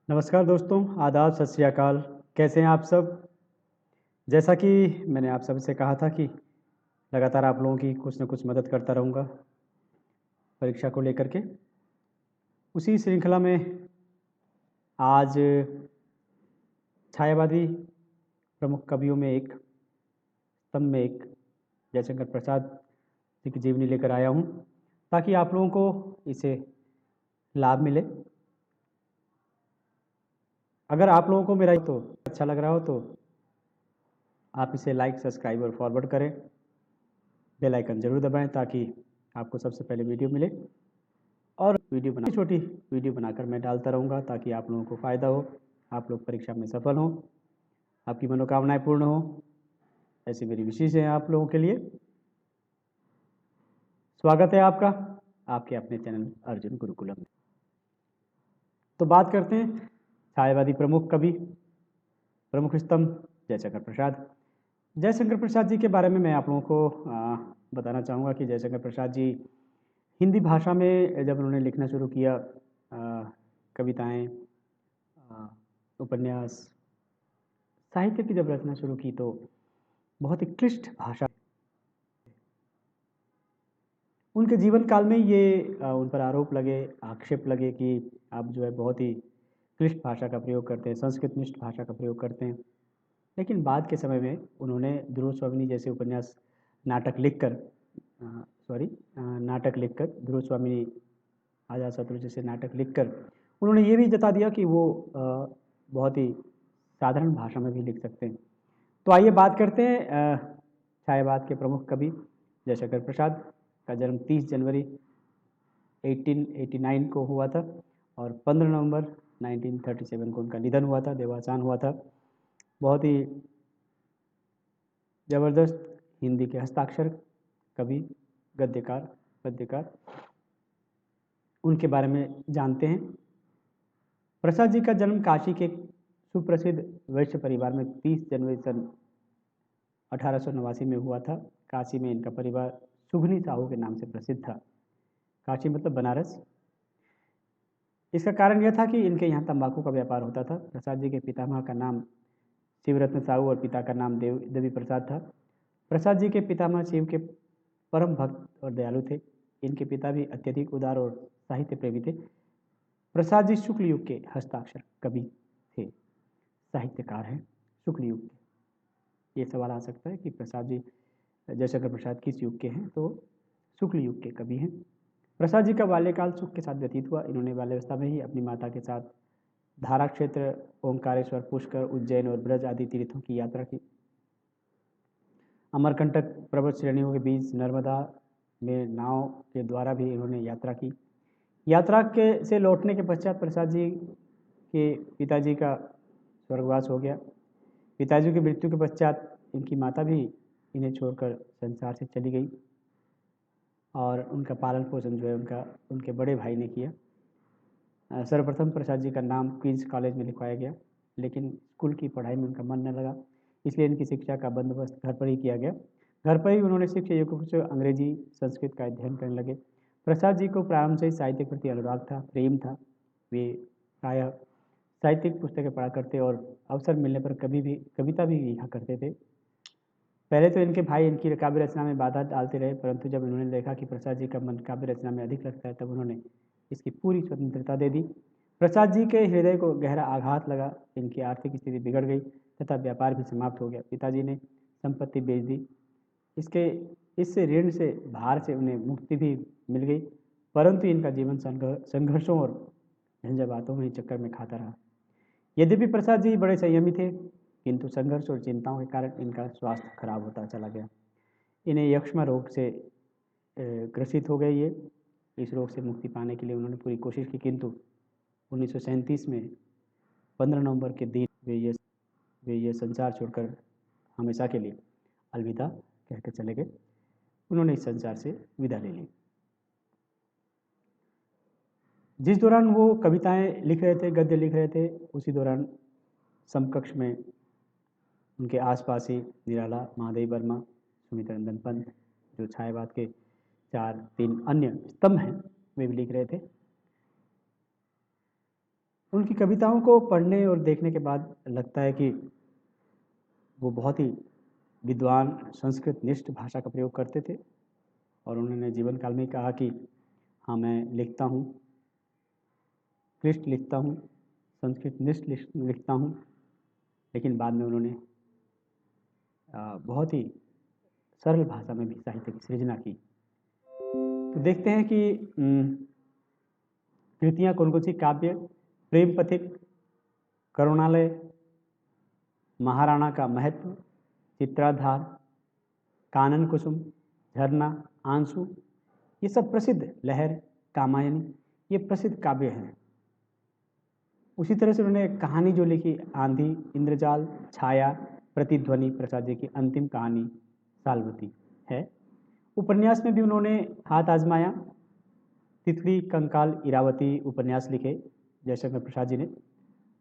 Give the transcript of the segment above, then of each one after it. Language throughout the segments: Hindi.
नमस्कार दोस्तों, आदाब, सत श्री अकाल। कैसे हैं आप सब? जैसा कि मैंने आप सबसे कहा था कि लगातार आप लोगों की कुछ न कुछ मदद करता रहूँगा परीक्षा को लेकर के। उसी श्रृंखला में आज छायावादी प्रमुख कवियों में एक, स्तंभ में एक जयशंकर प्रसाद जी की जीवनी लेकर आया हूँ, ताकि आप लोगों को इसे लाभ मिले। अगर आप लोगों को मेरा तो अच्छा लग रहा हो तो आप इसे लाइक, सब्सक्राइब और फॉरवर्ड करें। बेल आइकन ज़रूर दबाएं ताकि आपको सबसे पहले वीडियो मिले। और छोटी वीडियो बनाकर मैं डालता रहूँगा ताकि आप लोगों को फ़ायदा हो, आप लोग परीक्षा में सफल हों, आपकी मनोकामनाएं पूर्ण हों। ऐसी मेरी विशेष है आप लोगों के लिए। स्वागत है आपका आपके अपने चैनल अर्जुन गुरुकुलम में। तो बात करते हैं छायावादी प्रमुख कवि, प्रमुख स्तंभ जयशंकर प्रसाद। जयशंकर प्रसाद जी के बारे में मैं आप लोगों को बताना चाहूँगा कि जयशंकर प्रसाद जी हिंदी भाषा में जब उन्होंने लिखना शुरू किया, कविताएं, उपन्यास, साहित्य की जब रचना शुरू की तो बहुत ही क्लिष्ट भाषा, उनके जीवन काल में ये उन पर आरोप लगे, आक्षेप लगे कि आप जो है बहुत ही क्लिष्ट भाषा का प्रयोग करते हैं, संस्कृत निष्ठ भाषा का प्रयोग करते हैं। लेकिन बाद के समय में उन्होंने ध्रुव स्वामिनी जैसे उपन्यास, नाटक लिखकर नाटक लिखकर ध्रुव स्वामिनी, आज़ाद शत्रु जैसे नाटक लिखकर उन्होंने ये भी जता दिया कि वो बहुत ही साधारण भाषा में भी लिख सकते हैं। तो आइए बात करते हैं छायावाद के प्रमुख कवि जयशंकर प्रसाद का जन्म 30 जनवरी 1889 को हुआ था और 15 नवंबर 1937 को उनका निधन हुआ था, देहावसान हुआ था। बहुत ही ज़बरदस्त हिंदी के हस्ताक्षर कवि, गद्यकार उनके बारे में जानते हैं। प्रसाद जी का जन्म काशी के सुप्रसिद्ध वैश्य परिवार में 30 जनवरी सन 1889 में हुआ था। काशी में इनका परिवार सुघनी साहू के नाम से प्रसिद्ध था। काशी मतलब बनारस। इसका कारण यह था कि इनके यहाँ तंबाकू का व्यापार होता था। प्रसाद जी के पितामह का नाम शिवरत्न साहू और पिता का नाम देवी प्रसाद था। प्रसाद जी के पितामह शिव के परम भक्त और दयालु थे। इनके पिता भी अत्यधिक उदार और साहित्य प्रेमी थे। प्रसाद जी शुक्ल युग के हस्ताक्षर कवि थे, साहित्यकार हैं शुक्ल युग के। ये सवाल आ सकता है कि प्रसाद जी, जयशंकर प्रसाद किस युग के हैं, तो शुक्ल युग के कवि हैं। प्रसाद जी का बाल्यकाल सुख के साथ व्यतीत हुआ। इन्होंने बाल्यावस्था में ही अपनी माता के साथ धारा क्षेत्र, ओंकारेश्वर, पुष्कर, उज्जैन और ब्रज आदि तीर्थों की यात्रा की। अमरकंटक पर्वत श्रेणियों के बीच नर्मदा में नाव के द्वारा भी इन्होंने यात्रा की। यात्रा के से लौटने के पश्चात प्रसाद जी के पिताजी का स्वर्गवास हो गया। पिताजी की मृत्यु के पश्चात इनकी माता भी इन्हें छोड़कर संसार से चली गई और उनका पालन पोषण जो है उनके बड़े भाई ने किया। सर्वप्रथम प्रसाद जी का नाम क्वींस कॉलेज में लिखवाया गया, लेकिन स्कूल की पढ़ाई में उनका मन न लगा, इसलिए इनकी शिक्षा का बंदोबस्त घर पर ही किया गया। घर पर ही उन्होंने शिक्षा युगों से अंग्रेजी, संस्कृत का अध्ययन करने लगे। प्रसाद जी को प्रारंभ से ही साहित्य के प्रति अनुराग था, प्रेम था। वे प्रायः साहित्यिक पुस्तकें पढ़ा करते और अवसर मिलने पर कभी भी कविता भी लिखा करते थे। पहले तो इनके भाई इनकी काव्य रचना में बाधा डालते रहे, परंतु जब उन्होंने देखा कि प्रसाद जी का मन काव्य रचना में अधिक लगता है, तब उन्होंने इसकी पूरी स्वतंत्रता दे दी। प्रसाद जी के हृदय को गहरा आघात लगा। इनकी आर्थिक स्थिति बिगड़ गई तथा व्यापार भी समाप्त हो गया। पिताजी ने संपत्ति बेच दी। इससे ऋण से, भार से उन्हें मुक्ति भी मिल गई, परंतु इनका जीवन संघर्षों और झंझावातों में चक्कर में खाता रहा। यद्यपि प्रसाद जी बड़े संयमी थे, किंतु संघर्ष और चिंताओं के कारण इनका स्वास्थ्य खराब होता चला गया। इन्हें यक्ष्मा रोग से ग्रसित हो गए ये। इस रोग से मुक्ति पाने के लिए उन्होंने पूरी कोशिश की, किंतु 1937 में 15 नवंबर के दिन वे ये संसार छोड़कर हमेशा के लिए अलविदा कहकर चले गए। उन्होंने इस संसार से विदा ले ली। जिस दौरान वो कविताएं लिख रहे थे, गद्य लिख रहे थे, उसी दौरान समकक्ष में उनके आसपास ही निराला, महादेव वर्मा, सुमित रंजन पंत, जो छायावाद के 4-3 अन्य स्तंभ हैं, वे भी लिख रहे थे। उनकी कविताओं को पढ़ने और देखने के बाद लगता है कि वो बहुत ही विद्वान संस्कृत निष्ठ भाषा का प्रयोग करते थे और उन्होंने जीवन काल में कहा कि हाँ, मैं लिखता हूँ, क्लिष्ट लिखता हूँ, संस्कृत निष्ठ लिखता हूँ, लेकिन बाद में उन्होंने बहुत ही सरल भाषा में भी साहित्य की सृजना की। तो देखते हैं कि कृतियाँ कौन कौन सी काव्य, प्रेम पथिक, करुणालय, महाराणा का महत्व, चित्राधार, कानन कुसुम, झरना, आंसू, ये सब प्रसिद्ध, लहर, कामायनी, ये प्रसिद्ध काव्य हैं। उसी तरह से उन्होंने कहानी जो लिखी, आंधी, इंद्रजाल, छाया, प्रतिध्वनि, प्रसाद जी की अंतिम कहानी सालवती है। उपन्यास में भी उन्होंने हाथ आजमाया, तितली, कंकाल, इरावती उपन्यास लिखे जयशंकर प्रसाद जी ने।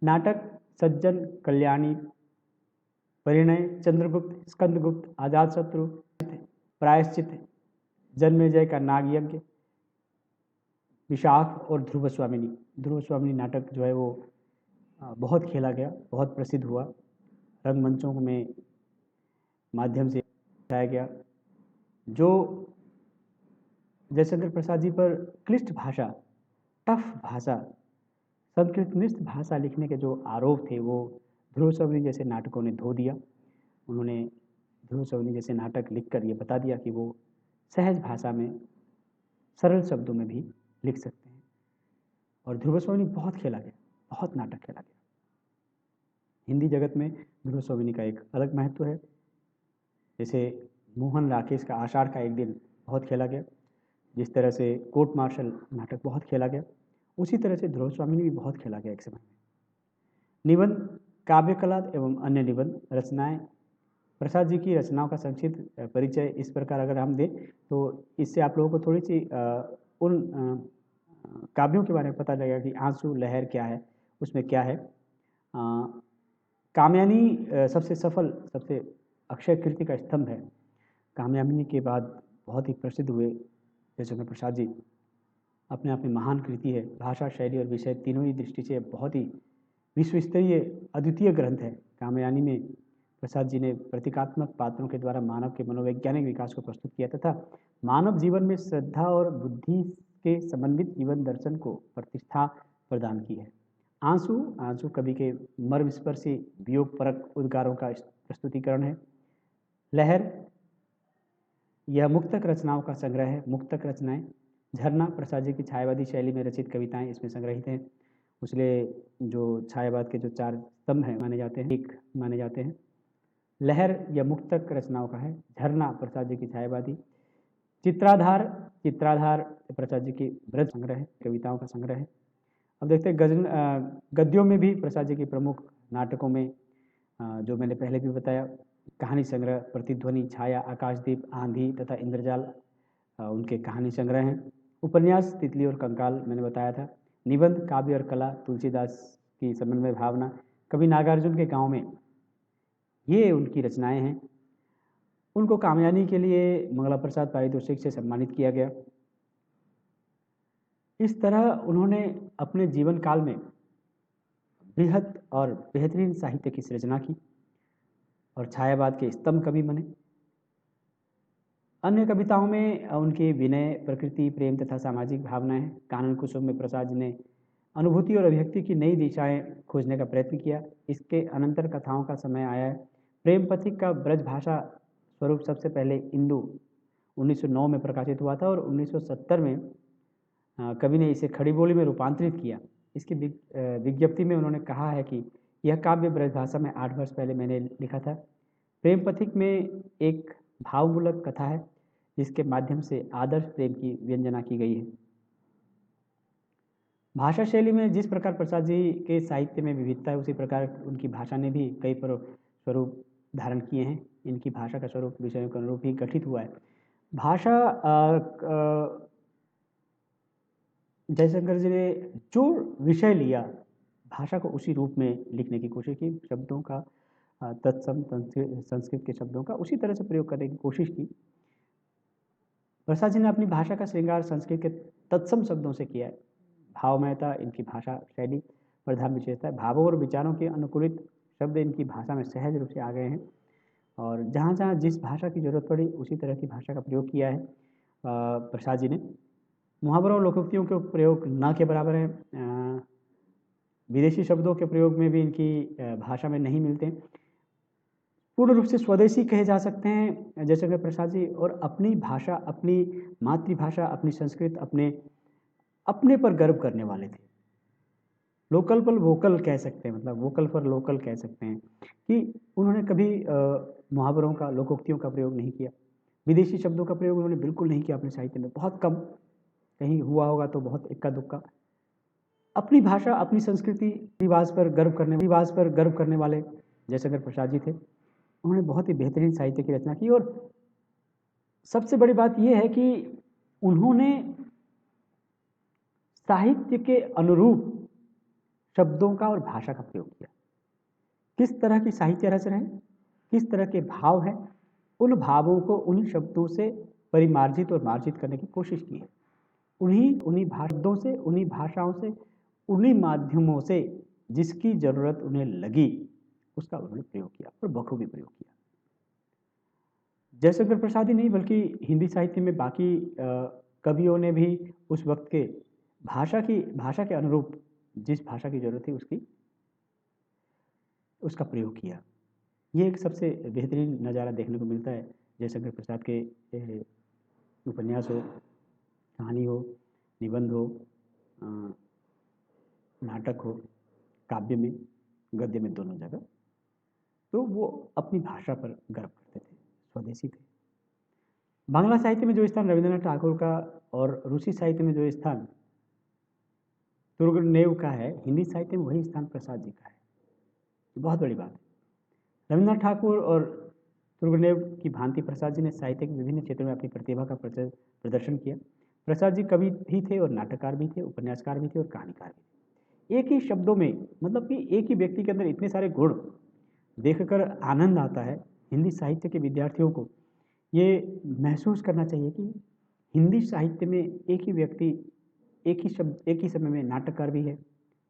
नाटक सज्जन, कल्याणी, परिणय, चंद्रगुप्त, स्कंदगुप्त, अजातशत्रु, प्रायश्चित, जन्मेजय का नाग यज्ञ, विशाख और ध्रुव स्वामिनी नाटक जो है वो बहुत खेला गया, बहुत प्रसिद्ध हुआ, रंगमंचों में माध्यम से दिखाया गया। जो जयशंकर प्रसाद जी पर क्लिष्ट भाषा, टफ भाषा, संस्कृतनिष्ठ भाषा लिखने के जो आरोप थे वो ध्रुव स्वामिनी जैसे नाटकों ने धो दिया। उन्होंने ध्रुव स्वामिनी जैसे नाटक लिखकर ये बता दिया कि वो सहज भाषा में, सरल शब्दों में भी लिख सकते हैं। और ध्रुव स्वामिनी बहुत खेला गया, बहुत नाटक खेला गया। हिंदी जगत में ध्रुव स्वामिनी का एक अलग महत्व है। जैसे मोहन राकेश का आषाढ़ का एक दिन बहुत खेला गया, जिस तरह से कोर्ट मार्शल नाटक बहुत खेला गया, उसी तरह से ध्रुव स्वामिनी भी बहुत खेला गया एक समय में। निबंध, काव्य कला एवं अन्य निबंध रचनाएं, प्रसाद जी की रचनाओं का संक्षिप्त परिचय इस प्रकार अगर हम दें तो इससे आप लोगों को थोड़ी सी उन काव्यों के बारे में पता लगेगा कि आंसू, लहर क्या है, उसमें क्या है। कामयानी सबसे सफल, सबसे अक्षय कीर्ति का स्तंभ है। कामयानी के बाद बहुत ही प्रसिद्ध हुए जयशंकर प्रसाद जी, अपने आप में महान कृति है। भाषा, शैली और विषय तीनों ही दृष्टि से बहुत ही विश्व स्तरीय अद्वितीय ग्रंथ है। कामयानी में प्रसाद जी ने प्रतीकात्मक पात्रों के द्वारा मानव के मनोवैज्ञानिक विकास को प्रस्तुत किया तथा मानव जीवन में श्रद्धा और बुद्धि के समन्वित जीवन दर्शन को प्रतिष्ठा प्रदान की है। आंसू कवि के मर्मस्पर्शी वियोग परक उद्गारों का प्रस्तुतिकरण है। लहर, यह मुक्तक रचनाओं का संग्रह है, मुक्तक रचनाएं। झरना, प्रसाद जी की छायावादी शैली में रचित कविताएं इसमें संग्रहित हैं। उसलिए जो छायावाद के जो 4 स्तंभ हैं माने जाते हैं। लहर यह मुक्तक रचनाओं का है। झरना प्रसाद जी की छायावादी। चित्राधार प्रसाद जी की ब्रज संग्रह है, कविताओं का संग्रह है। अब देखते हैं गद्यों में भी प्रसाद जी के प्रमुख नाटकों में जो मैंने पहले भी बताया, कहानी संग्रह, प्रतिध्वनि, छाया, आकाशदीप, आंधी तथा इंद्रजाल उनके कहानी संग्रह हैं। उपन्यास तितली और कंकाल मैंने बताया था। निबंध, काव्य और कला, तुलसीदास की समन्वय भावना, कवि नागार्जुन के गांव में, ये उनकी रचनाएं हैं। उनको कामयानी के लिए मंगला प्रसाद पारितोषिक से सम्मानित किया गया। इस तरह उन्होंने अपने जीवन काल में बृहद और बेहतरीन साहित्य की सृजना की और छायावाद के स्तंभ कवि बने। अन्य कविताओं में उनकी विनय, प्रकृति, प्रेम तथा सामाजिक भावनाएं। कानन कुसुम में प्रसाद ने अनुभूति और अभिव्यक्ति की नई दिशाएं खोजने का प्रयत्न किया। इसके अनंतर कथाओं का समय आया है। प्रेम पथिक का ब्रज भाषा स्वरूप सबसे पहले इंदु 1909 में प्रकाशित हुआ था और 1970 में कवि ने इसे खड़ी बोली में रूपांतरित किया। इसकी विज्ञप्ति में उन्होंने कहा है कि यह काव्य ब्रज भाषा में 8 वर्ष पहले मैंने लिखा था। प्रेम पथिक में एक भावमूलक कथा है जिसके माध्यम से आदर्श प्रेम की व्यंजना की गई है। भाषा शैली में जिस प्रकार प्रसाद जी के साहित्य में विविधता है, उसी प्रकार उनकी भाषा ने भी कई स्वरूप धारण किए हैं। इनकी भाषा का स्वरूप विषयों के अनुरूप ही गठित हुआ है। भाषा जयशंकर जी ने जो विषय लिया, भाषा को उसी रूप में लिखने की कोशिश की। शब्दों का तत्सम, संस्कृत के शब्दों का उसी तरह से प्रयोग करने की कोशिश की। प्रसाद जी ने अपनी भाषा का श्रृंगार संस्कृत के तत्सम शब्दों से किया है। भावमयता इनकी भाषा शैली, प्रधान विशेषता है। भावों और विचारों के अनुकूलित शब्द इनकी भाषा में सहज रूप से आ गए हैं और जहाँ जहाँ जिस भाषा की जरूरत पड़ी उसी तरह की भाषा का प्रयोग किया है प्रसाद जी ने। मुहावरों और लोकोक्तियों के प्रयोग न के बराबर है। विदेशी शब्दों के प्रयोग में भी इनकी भाषा में नहीं मिलते। पूर्ण रूप से स्वदेशी कहे जा सकते हैं जयशंकर प्रसाद जी, और अपनी भाषा, अपनी मातृभाषा, अपनी संस्कृत, अपने पर गर्व करने वाले थे। लोकल पर वोकल कह सकते हैं, मतलब वोकल फॉर लोकल कह सकते हैं कि उन्होंने कभी मुहावरों का, लोकोक्तियों का प्रयोग नहीं किया। विदेशी शब्दों का प्रयोग उन्होंने बिल्कुल नहीं किया अपने साहित्य में, बहुत कम, कहीं हुआ होगा तो बहुत इक्का दुक्का। अपनी भाषा, अपनी संस्कृति, रिवाज पर गर्व करने वाले जयशंकर प्रसाद जी थे। उन्होंने बहुत ही बेहतरीन साहित्य की रचना की और सबसे बड़ी बात यह है कि उन्होंने साहित्य के अनुरूप शब्दों का और भाषा का प्रयोग किया। किस तरह की साहित्य रच रहे हैं, किस तरह के भाव हैं, उन भावों को उन्हीं शब्दों से परिमार्जित और मार्जित करने की कोशिश की है। उन्हीं शब्दों से, उन्हीं भाषाओं से, उन्हीं माध्यमों से जिसकी जरूरत उन्हें लगी उसका उन्होंने प्रयोग किया और बखूबी प्रयोग किया। जयशंकर प्रसाद ही नहीं बल्कि हिंदी साहित्य में बाकी कवियों ने भी उस वक्त के भाषा के अनुरूप जिस भाषा की जरूरत थी उसका प्रयोग किया। ये एक सबसे बेहतरीन नज़ारा देखने को मिलता है जयशंकर प्रसाद के उपन्यास हो, कहानी हो, निबंध हो, नाटक हो, काव्य में, गद्य में, दोनों जगह। तो वो अपनी भाषा पर गर्व करते थे, स्वदेशी थे। बांग्ला साहित्य में जो स्थान रविंद्रनाथ ठाकुर का और रूसी साहित्य में जो स्थान तुर्गनेव का है, हिंदी साहित्य में वही स्थान प्रसाद जी का है। बहुत बड़ी बात है। रविंद्रनाथ ठाकुर और तुर्गनेव की भांति प्रसाद जी ने साहित्य के विभिन्न क्षेत्रों में अपनी प्रतिभा का प्रदर्शन किया। प्रसाद जी कवि भी थे और नाटककार भी थे, उपन्यासकार भी थे और कहानीकार भी थे। एक ही शब्दों में, मतलब कि एक ही व्यक्ति के अंदर इतने सारे गुण देखकर आनंद आता है। हिंदी साहित्य के विद्यार्थियों को ये महसूस करना चाहिए कि हिंदी साहित्य में एक ही व्यक्ति, एक ही समय में नाटककार भी है,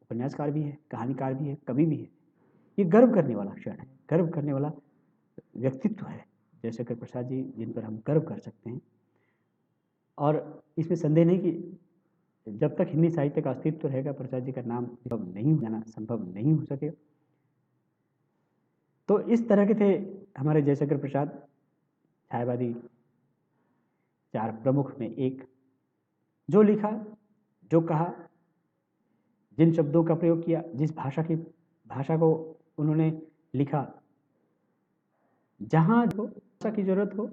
उपन्यासकार भी है, कहानीकार भी है, कवि भी है। ये गर्व करने वाला क्षण है, गर्व करने वाला व्यक्तित्व है जयशंकर प्रसाद जी, जिन पर हम गर्व कर सकते हैं। और इसमें संदेह नहीं कि जब तक हिंदी साहित्य का अस्तित्व रहेगा प्रसाद जी का नाम संभव नहीं हो सके। तो इस तरह के थे हमारे जयशंकर प्रसाद, छायावादी चार प्रमुख में एक। जो लिखा, जो कहा, जिन शब्दों का प्रयोग किया, जिस भाषा को उन्होंने लिखा, जहाँ जो भाषा की जरूरत हो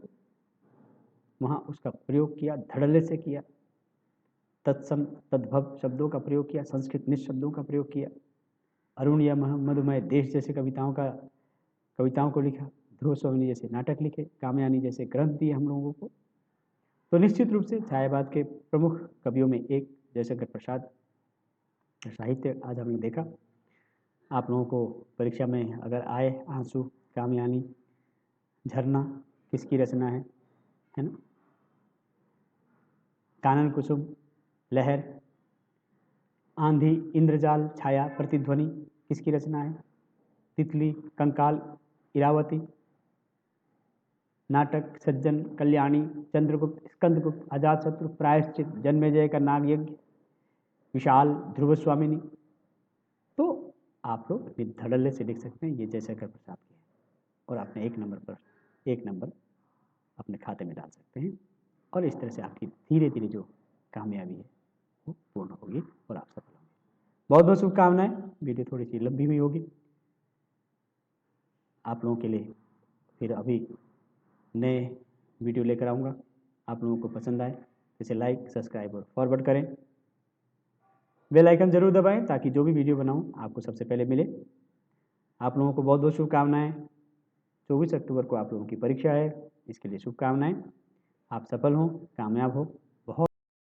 वहाँ उसका प्रयोग किया, धड़ल्ले से किया। तत्सम तद्भव शब्दों का प्रयोग किया, संस्कृत निज शब्दों का प्रयोग किया। अरुण या मधुमय देश जैसे कविताओं को लिखा। ध्रुव स्वामिनी जैसे नाटक लिखे, कामयानी जैसे ग्रंथ दिए हम लोगों को। तो निश्चित रूप से छायावाद के प्रमुख कवियों में एक जयशंकर प्रसाद साहित्य आज हमने देखा। आप लोगों को परीक्षा में अगर आए आंसू, कामयानी, झरना किसकी रचना है ना? कानन कुसुम, लहर, आंधी, इंद्रजाल, छाया, प्रतिध्वनि किसकी रचना है? तितली, कंकाल, इरावती। नाटक सज्जन, कल्याणी, चंद्रगुप्त, स्कंदगुप्त, अजातशत्रु, प्रायश्चित, जन्मेजय का नाग यज्ञ, विशाल, ध्रुव स्वामिनी। तो आप लोग धड़ल्ले से लिख सकते हैं ये जयशंकर प्रसाद के, और अपने एक नंबर अपने खाते में डाल सकते हैं। और इस तरह से आपकी धीरे धीरे जो कामयाबी है वो पूर्ण होगी और आप सफल होंगे। बहुत बहुत शुभकामनाएं। वीडियो थोड़ी सी लंबी हुई होगी आप लोगों के लिए, फिर अभी नए वीडियो लेकर आऊँगा। आप लोगों को पसंद आए इसे लाइक, सब्सक्राइब और फॉरवर्ड करें। बेल आइकन जरूर दबाएं ताकि जो भी वीडियो बनाऊं आपको सबसे पहले मिले। आप लोगों को बहुत बहुत शुभकामनाएं। 24 अक्टूबर को आप लोगों की परीक्षा है, इसके लिए शुभकामनाएं। आप सफल हों, कामयाब हो।